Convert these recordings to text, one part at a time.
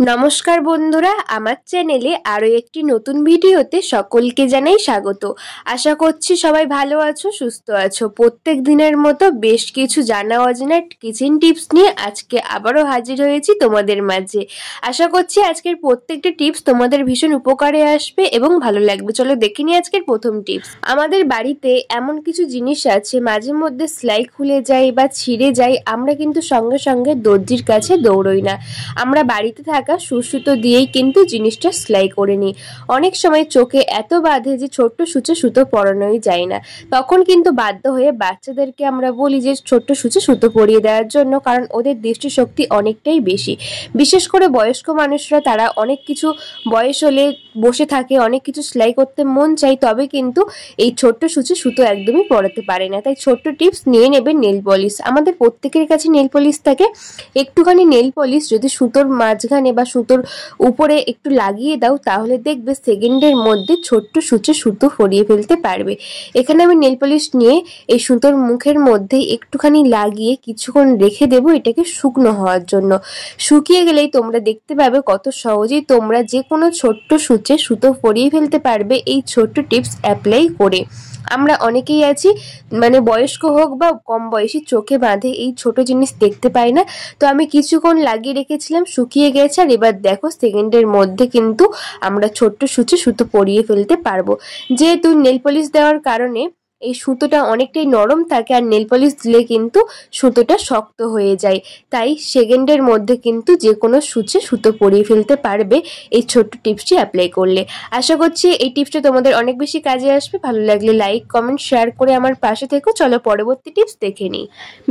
নমস্কার বন্ধুরা, আমার চ্যানেলে আরো একটি নতুন ভিডিওতে সকলকে জানাই স্বাগত। আশা করছি সবাই ভালো আছো, সুস্থ আছো। প্রত্যেক দিনের মতো বেশ কিছু জানা অজানা কিচেন টিপস নিয়ে আজকে আবারও হাজির হয়েছি তোমাদের মাঝে। আশা করছি আজকের প্রত্যেকটা টিপস তোমাদের ভীষণ উপকারে আসবে এবং ভালো লাগবে। চলো দেখে নিই আজকের প্রথম টিপস। আমাদের বাড়িতে এমন কিছু জিনিস আছে মাঝে মধ্যে সেলাই খুলে যায় বা ছিঁড়ে যায়, আমরা কিন্তু সঙ্গে সঙ্গে দর্জির কাছে দৌড়ই না। আমরা বাড়িতে থাকা সুতো দিয়েই কিন্তু জিনিসটা সেলাই করে নিই। অনেক সময় চোখে এত বাঁধে যে ছোট্ট সূচে সুতো পরানোই যায় না। তখন কিন্তু বাধ্য হয়ে বাচ্চাদেরকে আমরা বলি যে ছোট্ট সূচে সুতো পরিয়ে দেওয়ার জন্য, কারণ ওদের দৃষ্টিশক্তি অনেকটাই বেশি। বিশেষ করে বয়স্ক মানুষরা, তারা অনেক কিছু বয়স হলে বসে থাকে, অনেক কিছু সেলাই করতে মন চাই, তবে কিন্তু এই ছোট্ট সূচে সুতো একদমই পরাতে পারে না। তাই ছোট্ট টিপস নিয়ে নেবে নেল পলিশ। আমাদের প্রত্যেকের কাছে নেল পলিশ থাকে। একটুখানি নেল পলিশ যদি সুতোর মাঝখানে বা সুতোর উপরে একটু লাগিয়ে দাও, তাহলে দেখবে সেকেন্ডের মধ্যে ছোট্ট সূচে সুতো পরিয়ে ফেলতে পারবে। এখানে আমি নেল পলিশ নিয়ে এই সুতোর মুখের মধ্যে একটুখানি লাগিয়ে কিছুক্ষণ রেখে দেবো এটাকে শুকনো হওয়ার জন্য। শুকিয়ে গেলেই তোমরা দেখতে পাবে কত সহজেই তোমরা যে কোনো ছোট্ট সূচে সুতো পরিয়ে ফেলতে পারবে এই ছোট্ট টিপস অ্যাপ্লাই করে। আমরা অনেকেই আছি, মানে বয়স্ক হোক বা কম বয়সী, চোখে বাঁধে এই ছোট জিনিস দেখতে পাই না। তো আমি কিছুক্ষণ লাগিয়ে রেখেছিলাম, শুকিয়ে গেছে, আর এবার দেখো সেকেন্ডের মধ্যে কিন্তু আমরা ছোট্ট সূচে সুতো পরিয়ে ফেলতে পারবো। যেহেতু নেল পলিশ দেওয়ার কারণে এই সুতোটা অনেকটাই নরম থাকে, আর নেল পলিশ দিলে কিন্তু সুতোটা শক্ত হয়ে যায়। তাই সেকেন্ডের মধ্যে কিন্তু যে কোনো সূচে সুতো পরিয়ে ফেলতে পারবে এই ছোট্ট টিপসটি অ্যাপ্লাই করলে। আশা করছি এই টিপসটা তোমাদের অনেক বেশি কাজে আসবে। ভালো লাগলে লাইক, কমেন্ট, শেয়ার করে আমার পাশে থেকো। চলো পরবর্তী টিপস দেখে নিই।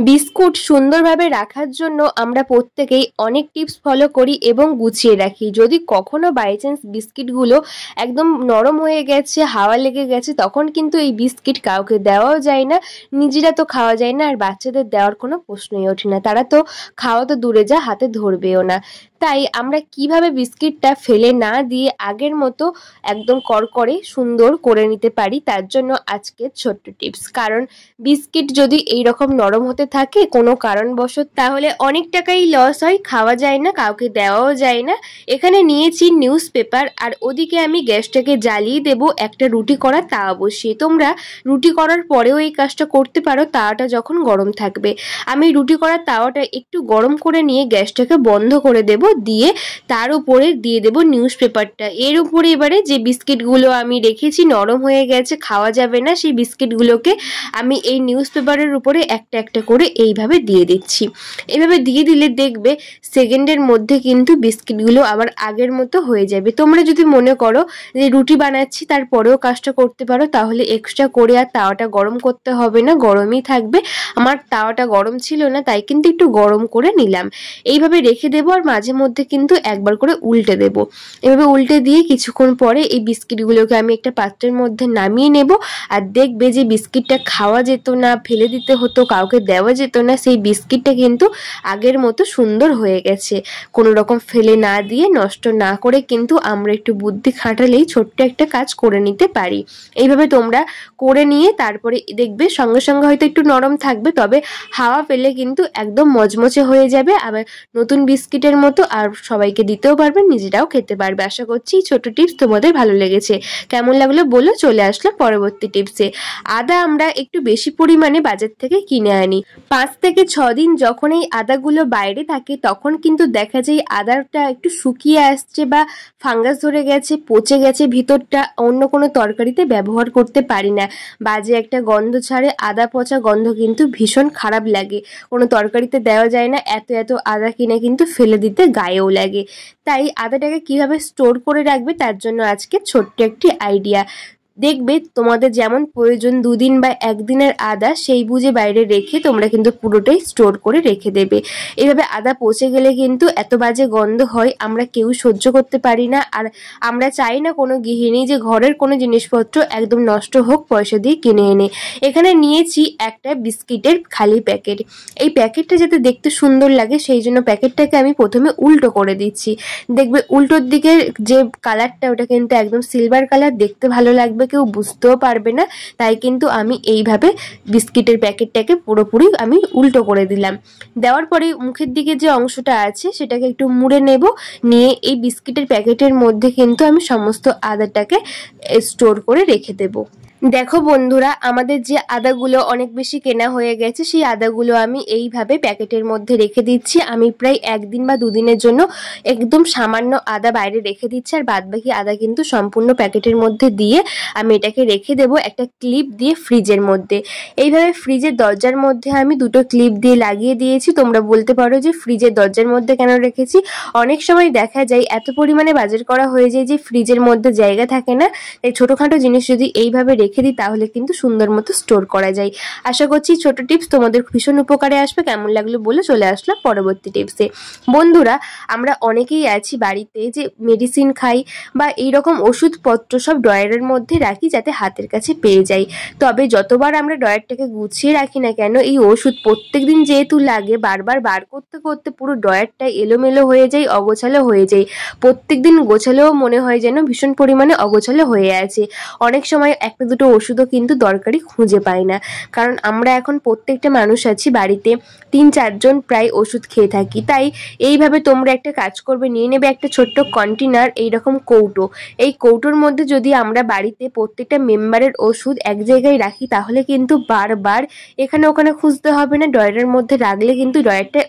বিস্কুট সুন্দরভাবে রাখার জন্য আমরা প্রত্যেকেই অনেক টিপস ফলো করি এবং গুছিয়ে রাখি। যদি কখনো বাই চান্স বিস্কিটগুলো একদম নরম হয়ে গেছে, হাওয়া লেগে গেছে, তখন কিন্তু এই বিস্কিট কাউকে দেওয়াও যায় না, নিজেরা তো খাওয়া যায় না, আর বাচ্চাদের দেওয়ার কোনো প্রশ্নই ওঠে না। তারা তো খাওয়া তো দূরে যা, হাতে ধরবেও না। তাই আমরা কিভাবে বিস্কিটটা ফেলে না দিয়ে আগের মতো একদম করকরে সুন্দর করে নিতে পারি, তার জন্য আজকে ছোট্ট টিপস। কারণ বিস্কিট যদি এইরকম নরম হতে থাকে কোনো কারণবশত, তাহলে অনেক টাকাই লস হয়, খাওয়া যায় না, কাউকে দেওয়াও যায় না। এখানে নিয়েছি নিউজ পেপার, আর ওদিকে আমি গ্যাসটাকে জ্বালিয়ে দেব একটা রুটি করা তাওয়া বসিয়ে। তোমরা রুটি করার পরেও এই কাজটা করতে পারো, তাওয়াটা যখন গরম থাকবে। আমি রুটি করার তাওয়াটা একটু গরম করে নিয়ে গ্যাসটাকে বন্ধ করে দেব, দিয়ে তার উপরে দিয়ে দেব নিউজ পেপারটা। এর উপরে এবারে যে বিস্কিটগুলো আমি রেখেছি নরম হয়ে গেছে, খাওয়া যাবে না, সেই বিস্কিটগুলোকে আমি এই নিউজ পেপারের উপরে একটা একটা করে এইভাবে দিয়ে দিচ্ছি। এইভাবে দিয়ে দিলে দেখবে সেকেন্ডের মধ্যে কিন্তু বিস্কিটগুলো আবার আগের মতো হয়ে যাবে। তোমরা যদি মনে করো যে রুটি বানাচ্ছি তারপরেও কাজটা করতে পারো, তাহলে এক্সট্রা করে আর তাওয়াটা গরম করতে হবে না, গরমই থাকবে। আমার তাওয়াটা গরম ছিল না, তাই কিন্তু একটু গরম করে নিলাম। এইভাবে রেখে দেবো, আর মাঝে মধ্যে কিন্তু একবার করে উল্টে দেব। এভাবে উল্টে দিয়ে কিছুক্ষণ পরে এই বিস্কিটগুলোকে আমি একটা পাত্রের মধ্যে নামিয়ে নেব। আর দেখবে যে বিস্কিটটা খাওয়া যেত না, ফেলে দিতে হতো, কাউকে দেওয়া যেত না, সেই বিস্কিটটা কিন্তু আগের মতো সুন্দর হয়ে গেছে। কোনো রকম ফেলে না দিয়ে, নষ্ট না করে কিন্তু আমরা একটু বুদ্ধি খাটালেই ছোট্ট একটা কাজ করে নিতে পারি। এইভাবে তোমরা করে নিয়ে তারপরে দেখবে সঙ্গে সঙ্গে হয়তো একটু নরম থাকবে, তবে হাওয়া পেলে কিন্তু একদম মচমচে হয়ে যাবে, আবার নতুন বিস্কিটের মতো, আর সবাইকে দিতেও পারবে, নিজেরাও খেতে পারবে। আশা করছি ছোট টিপস তোমাদের ভালো লেগেছে। কেমন লাগলো বলো। চলে আসলাম পরবর্তী টিপসে। আদা আমরা একটু বেশি পরিমাণে বাজার থেকে কিনে আনি। 5 থেকে 6 দিন যখন এই আদাগুলো বাইরে থাকে, তখন কিন্তু দেখা যায় আদাটা একটু শুকিয়ে আসছে বা ফাঙ্গাস ধরে গেছে, পচে গেছে ভিতরটা, অন্য কোনো তরকারিতে ব্যবহার করতে পারি না। বাজে একটা গন্ধ ছাড়ে, আদা পচা গন্ধ কিন্তু ভীষণ খারাপ লাগে, কোনো তরকারিতে দেওয়া যায় না। এত এত আদা কিনে কিন্তু ফেলে দিতে গায়েও লাগে। তাই আদাটাকে কিভাবে স্টোর করে রাখবে, তার জন্য আজকে ছোট্ট একটি আইডিয়া। দেখবে তোমাদের যেমন প্রয়োজন 2 দিন বা 1 দিনের আদা, সেই বুঝে বাইরে রেখে তোমরা কিন্তু পুরোটাই স্টোর করে রেখে দেবে। এভাবে আদা পচে গেলে কিন্তু এত বাজে গন্ধ হয়, আমরা কেউ সহ্য করতে পারি না। আর আমরা চাই না কোনো গৃহিণী যে ঘরের কোনো জিনিসপত্র একদম নষ্ট হোক পয়সা দিয়ে কিনে এনে। এখানে নিয়েছি একটা বিস্কিটের খালি প্যাকেট। এই প্যাকেটটা যাতে দেখতে সুন্দর লাগে, সেই জন্য প্যাকেটটাকে আমি প্রথমে উল্টো করে দিচ্ছি। দেখবে উল্টোর দিকের যে কালারটা, ওটা কিন্তু একদম সিলভার কালার, দেখতে ভালো লাগবে, থাকবে, কেউ বুঝতেও পারবে না। তাই কিন্তু আমি এইভাবে বিস্কিটের প্যাকেটটাকে পুরোপুরি আমি উল্টো করে দিলাম। দেওয়ার পরে মুখের দিকে যে অংশটা আছে সেটাকে একটু মুড়ে নেব, নিয়ে এই বিস্কিটের প্যাকেটের মধ্যে কিন্তু আমি সমস্ত আদাটাকে স্টোর করে রেখে দেবো। দেখো বন্ধুরা, আমাদের যে আদাগুলো অনেক বেশি কেনা হয়ে গেছে, সেই আদাগুলো আমি এইভাবে প্যাকেটের মধ্যে রেখে দিচ্ছি। আমি প্রায় 1 দিন বা 2 দিনের জন্য একদম সামান্য আদা বাইরে রেখে দিচ্ছি, আর বাদবাকি আদা কিন্তু সম্পূর্ণ প্যাকেটের মধ্যে দিয়ে আমি এটাকে রেখে দেবো একটা ক্লিপ দিয়ে ফ্রিজের মধ্যে। এইভাবে ফ্রিজের দরজার মধ্যে আমি 2টো ক্লিপ দিয়ে লাগিয়ে দিয়েছি। তোমরা বলতে পারো যে ফ্রিজের দরজার মধ্যে কেন রেখেছি? অনেক সময় দেখা যায় এত পরিমাণে বাজার করা হয়ে যায় যে ফ্রিজের মধ্যে জায়গা থাকে না। তাই ছোটোখাটো জিনিস যদি এইভাবে রেখে দিই তাহলে কিন্তু সুন্দর মতো স্টোর করা যায়। আশা করছি ছোট টিপস তোমাদের ভীষণ উপকারে আসবে। কেমন লাগলো বলে চলে আসলাম পরবর্তী টিপসে। বন্ধুরা, আমরা অনেকেই আছি বাড়িতে যে মেডিসিন খাই বা এইরকম ওষুধপত্র সব ড্রয়ারের মধ্যে রাখি যাতে হাতের কাছে পেয়ে যাই। তবে যতবার আমরা ড্রয়ারটাকে গুছিয়ে রাখি না কেন, এই ওষুধ প্রত্যেক দিন যেহেতু লাগে, বারবার বার করতে করতে পুরো ড্রয়ারটা এলোমেলো হয়ে যায়, অগোছালো হয়ে যায়। প্রত্যেক দিন গোছালেও মনে হয় যেন ভীষণ পরিমাণে অগোছালো হয়ে আছে। অনেক সময় একটা দুটো ওষুধও কিন্তু দরকারি খুঁজে পাই না, কারণ আমরা এখন প্রত্যেকটা মানুষ আছি বাড়িতে 3-4 জন প্রায় ওষুধ খেয়ে থাকি। তাই এইভাবে তোমরা একটা কাজ করবে, নিয়ে নেবে একটা ছোট্ট কন্টেনার, এইরকম কৌটো। এই কৌটোর মধ্যে যদি আমরা বাড়িতে প্রত্যেকটা মেম্বারের ওষুধ এক জায়গায় রাখি তাহলে কিন্তু বারবার এখানে ওখানে খুঁজতে হবে না। ড্রয়ারের মধ্যে রাখলে কিন্তু ড্রয়ারটা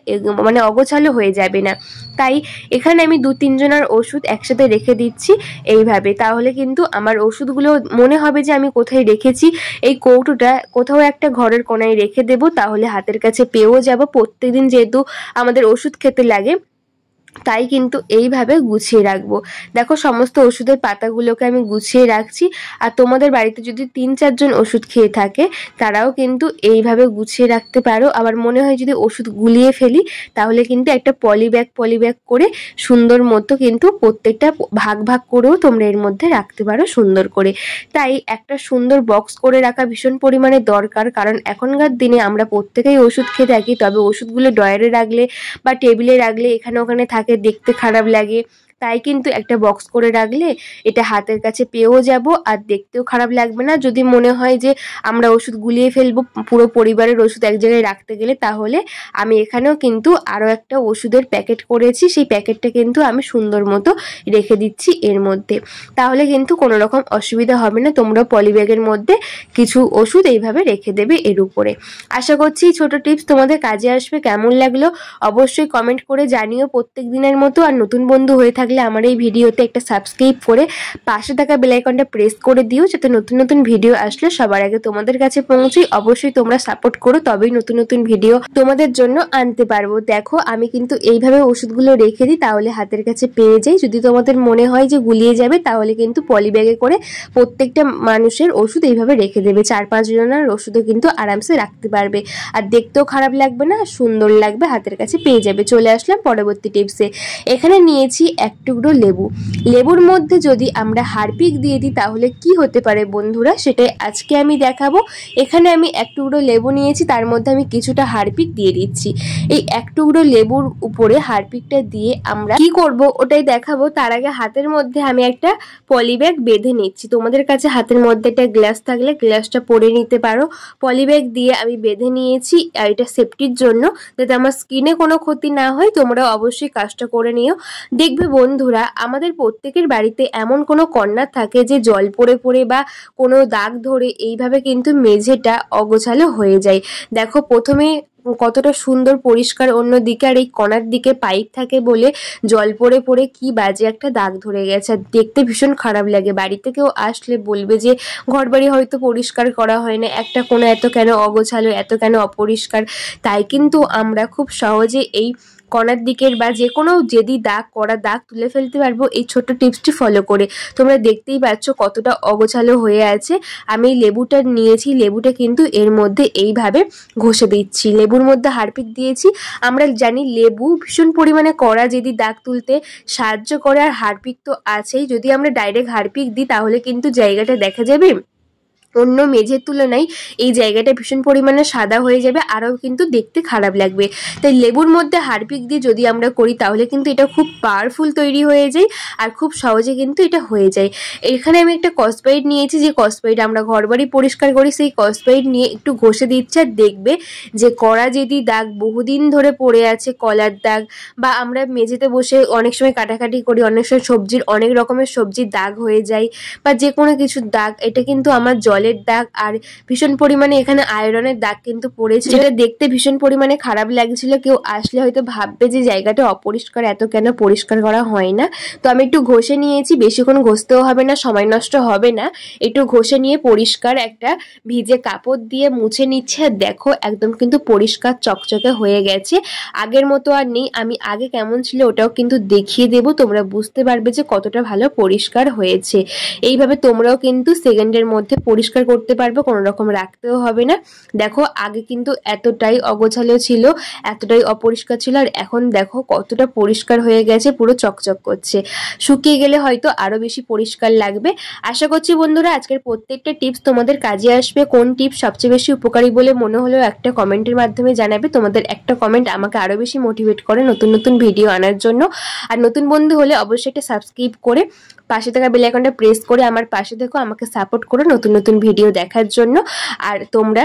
মানে অগোছালো হয়ে যাবে না। তাই এখানে আমি 2-3 জনের ওষুধ একসাথে রেখে দিচ্ছি এইভাবে। তাহলে কিন্তু আমার ওষুধগুলো মনে হবে যে আমি কোথায় রেখেছি। এই কৌটোটা কোথাও একটা ঘরের কোনায় রেখে দেব, তাহলে হাতের কাছে পেয়েও যাব। প্রত্যেকদিন যেহেতু আমাদের ওষুধ খেতে লাগে, তাই কিন্তু এইভাবে গুছিয়ে রাখবো। দেখো, সমস্ত ওষুধের পাতাগুলোকে আমি গুছিয়ে রাখছি। আর তোমাদের বাড়িতে যদি 3-4 জন ওষুধ খেয়ে থাকে তারাও কিন্তু এইভাবে গুছিয়ে রাখতে পারো। আবার মনে হয় যদি ওষুধ গুলিয়ে ফেলি তাহলে কিন্তু একটা পলি ব্যাগ করে সুন্দর মতো কিন্তু প্রত্যেকটা ভাগ ভাগ করেও তোমরা এর মধ্যে রাখতে পারো সুন্দর করে। তাই একটা সুন্দর বক্স করে রাখা ভীষণ পরিমাণে দরকার, কারণ এখনকার দিনে আমরা প্রত্যেকেই ওষুধ খেয়ে থাকি। তবে ওষুধগুলো ড্রয়ারে রাখলে বা টেবিলে রাখলে এখানে ওখানে থাকে, দেখতে খারাপ লাগে। তাই কিন্তু একটা বক্স করে রাখলে এটা হাতের কাছে পেয়েও যাব আর দেখতেও খারাপ লাগবে না। যদি মনে হয় যে আমরা ওষুধ গুলিয়ে ফেলবো পুরো পরিবারের ওষুধ এক জায়গায় রাখতে গেলে, তাহলে আমি এখানেও কিন্তু আরও একটা ওষুধের প্যাকেট করেছি, সেই প্যাকেটটা কিন্তু আমি সুন্দর মতো রেখে দিচ্ছি এর মধ্যে। তাহলে কিন্তু কোনো রকম অসুবিধা হবে না। তোমরা পলিব্যাগের মধ্যে কিছু ওষুধ এইভাবে রেখে দেবে এর উপরে। আশা করছি ছোট টিপস তোমাদের কাজে আসবে। কেমন লাগলো অবশ্যই কমেন্ট করে জানিও প্রত্যেক দিনের মতো। আর নতুন বন্ধু হয়ে থাকলে আমার এই ভিডিওতে একটা সাবস্ক্রাইব করে পাশে থাকা বেল আইকনটা প্রেস করে দিও, যাতে নতুন নতুন ভিডিও আসলে সবার আগে তোমাদের কাছে পৌঁছায়। অবশ্যই তোমরা সাপোর্ট করো, তবেই নতুন নতুন ভিডিও তোমাদের জন্য আনতে পারবো। দেখো, আমি কিন্তু এইভাবে ওষুধগুলো রেখে দিই, তাহলে হাতের কাছে পেয়ে যাই। যদি তোমাদের মনে হয় যে গুলিয়ে যাবে তাহলে কিন্তু পলি ব্যাগে করে প্রত্যেকটা মানুষের ওষুধ এইভাবে রেখে দেবে। 4-5 জনের ওষুধও কিন্তু আরামসে রাখতে পারবে, আর দেখতেও খারাপ লাগবে না, সুন্দর লাগবে, হাতের কাছে পেয়ে যাবে। চলে আসলাম পরবর্তী টিপসে। এখানে নিয়েছি 1 টুকরো লেবু। লেবুর মধ্যে যদি আমরা হারপিক দিয়ে দিই তাহলে কি হতে পারে বন্ধুরা, সেটাই আজকে আমি দেখাবো। এখানে আমি 1 টুকরো লেবু নিয়েছি, তার মধ্যে আমি কিছুটা হারপিক দিয়ে দিচ্ছি। এই 1 টুকরো লেবুর উপরে হারপিকটা দিয়ে আমরা কি করব ওটাই দেখাবো। তার আগে হাতের মধ্যে আমি একটা পলিব্যাগ বেঁধে নিচ্ছি। তোমাদের কাছে হাতের মধ্যে একটা গ্লাস থাকলে গ্লাসটা পরে নিতে পারো। পলিব্যাগ দিয়ে আমি বেঁধে নিয়েছি, আর এটা সেফটির জন্য, যাতে আমার স্কিনে কোনো ক্ষতি না হয়। তোমরা অবশ্যই কাজটা করে নিও। দেখবে বন্ধুরা, আমাদের প্রত্যেকের বাড়িতে এমন কোনো কর্নার থাকে যে জল পড়ে পড়ে বা কোনো দাগ ধরে এইভাবে কিন্তু মেঝেটা অগোছালো হয়ে যায়। দেখো, প্রথমে কতটা সুন্দর পরিষ্কার, অন্যদিকে আর এই কণার দিকে পাইপ থাকে বলে জল পড়ে পড়ে কি বাজে একটা দাগ ধরে গেছে, আর দেখতে ভীষণ খারাপ লাগে। বাড়িতে কেউ আসলে বলবে যে ঘরবাড়ি হয়তো পরিষ্কার করা হয় না, একটা কোণা এত কেন অগোছালো, এত কেন অপরিষ্কার। তাই কিন্তু আমরা খুব সহজে এই কণার দিকের বা যে কোনো যেদি দাগ করা দাগ তুলে ফেলতে পারবো এই ছোট্ট টিপসটি ফলো করে। তোমরা দেখতেই পাচ্ছ কতটা অগোছালো হয়ে আছে। আমি লেবুটা নিয়েছি, লেবুটা কিন্তু এর মধ্যে এইভাবে ঘষে দিচ্ছি। লেবুর মধ্যে হারপিক দিয়েছি। আমরা জানি লেবু ভীষণ পরিমাণে কড়া যেদি দাগ তুলতে সাহায্য করে, আর হারপিক তো আছেই। যদি আমরা ডাইরেক্ট হারপিক দিই তাহলে কিন্তু জায়গাটা দেখা যাবে অন্য মেঝের তুলনায় এই জায়গাটা ভীষণ পরিমাণে সাদা হয়ে যাবে, আরও কিন্তু দেখতে খারাপ লাগবে। তাই লেবুর মধ্যে হারপিক দিয়ে যদি আমরা করি তাহলে কিন্তু এটা খুব পাওয়ারফুল তৈরি হয়ে যায় আর খুব সহজে কিন্তু এটা হয়ে যায়। এখানে আমি একটা কসবাইট নিয়েছি, যে কসবাইট আমরা ঘরবাড়ি পরিষ্কার করি, সেই কসবাইট নিয়ে একটু ঘষে দিচ্ছে আর দেখবে যে কড়া যদি দাগ বহুদিন ধরে পড়ে আছে, কলার দাগ, বা আমরা মেঝেতে বসে অনেক সময় কাটাকাটি করি, অনেক সময় সবজির অনেক রকমের সবজির দাগ হয়ে যায় বা যে কোনো কিছুর দাগ, এটা কিন্তু আমার জলের দাগ আর ভীষণ পরিমাণে এখানে আয়রনের দাগ কিন্তু পড়েছে, যেটা দেখতে ভীষণ পরিমাণে খারাপ লাগছিল। কেউ আসলে হয়তো ভাববে যে জায়গাটা অপরিষ্কার, এত কেন পরিষ্কার করা হয় না। তো আমি একটু ঘষে নিয়েছি, বেশিক্ষণ ঘষতেও হবে না, সময় নষ্ট হবে না। একটু ঘষে নিয়ে পরিষ্কার একটা ভিজে কাপড় দিয়ে মুছে নিচ্ছে আর দেখো একদম কিন্তু পরিষ্কার চকচকে হয়ে গেছে, আগের মতো আর নেই। আমি আগে কেমন ছিল ওটাও কিন্তু দেখিয়ে দেবো, তোমরা বুঝতে পারবে যে কতটা ভালো পরিষ্কার হয়েছে। এইভাবে তোমরাও কিন্তু সেকেন্ডের মধ্যে পরিষ্কার করতে পারবে, কোনো রকম রাখতেও হবে না। দেখো আগে কিন্তু এতটাই অগোছালো ছিল, এতটাই অপরিষ্কার ছিল, আর এখন দেখো কতটা পরিষ্কার হয়ে গেছে, পুরো চকচক করছে। শুকিয়ে গেলে হয়তো আরো বেশি পরিষ্কার লাগবে। আশা করছি বন্ধুরা আজকের প্রত্যেকটা টিপস তোমাদের কাজে আসবে। কোন টিপস সবচেয়ে বেশি উপকারী বলে মনে হলো একটা কমেন্টের মাধ্যমে জানাবে। তোমাদের একটা কমেন্ট আমাকে আরো বেশি মোটিভেট করে নতুন নতুন ভিডিও আনার জন্য। আর নতুন বন্ধু হলে অবশ্যই একটা সাবস্ক্রাইব করে পাশে থাকা বেল আইকনটা প্রেস করে আমার পাশে থেকো, আমাকে সাপোর্ট করো নতুন নতুন ভিডিও দেখার জন্য। আর তোমরা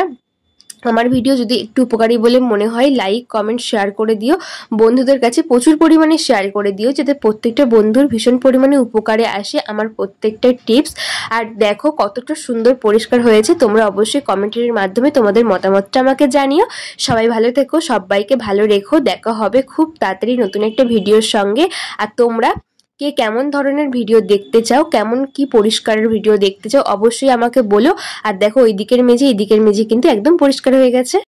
আমার ভিডিও যদি একটু উপকারী বলে মনে হয় লাইক কমেন্ট শেয়ার করে দিও, বন্ধুদের কাছে প্রচুর পরিমাণে শেয়ার করে দিও, যাতে প্রত্যেকটা বন্ধুর ভীষণ পরিমাণে উপকারে আসে আমার প্রত্যেকটা টিপস। আর দেখো কতটা সুন্দর পরিষ্কার হয়েছে, তোমরা অবশ্যই কমেন্টের মাধ্যমে তোমাদের মতামতটা আমাকে জানিও। সবাই ভালো থেকো, সবাইকে ভালো রেখো, দেখা হবে খুব তাড়াতাড়ি নতুন একটা ভিডিওর সঙ্গে। আর তোমরা কে কেমন ধরনের ভিডিও দেখতে চাও, কেমন কি পরিষ্কারের ভিডিও দেখতে চাও অবশ্যই আমাকে বলো। আর দেখো ওই দিকের মেঝে এই দিকের মেঝে কিন্তু একদম পরিষ্কার হয়ে গেছে।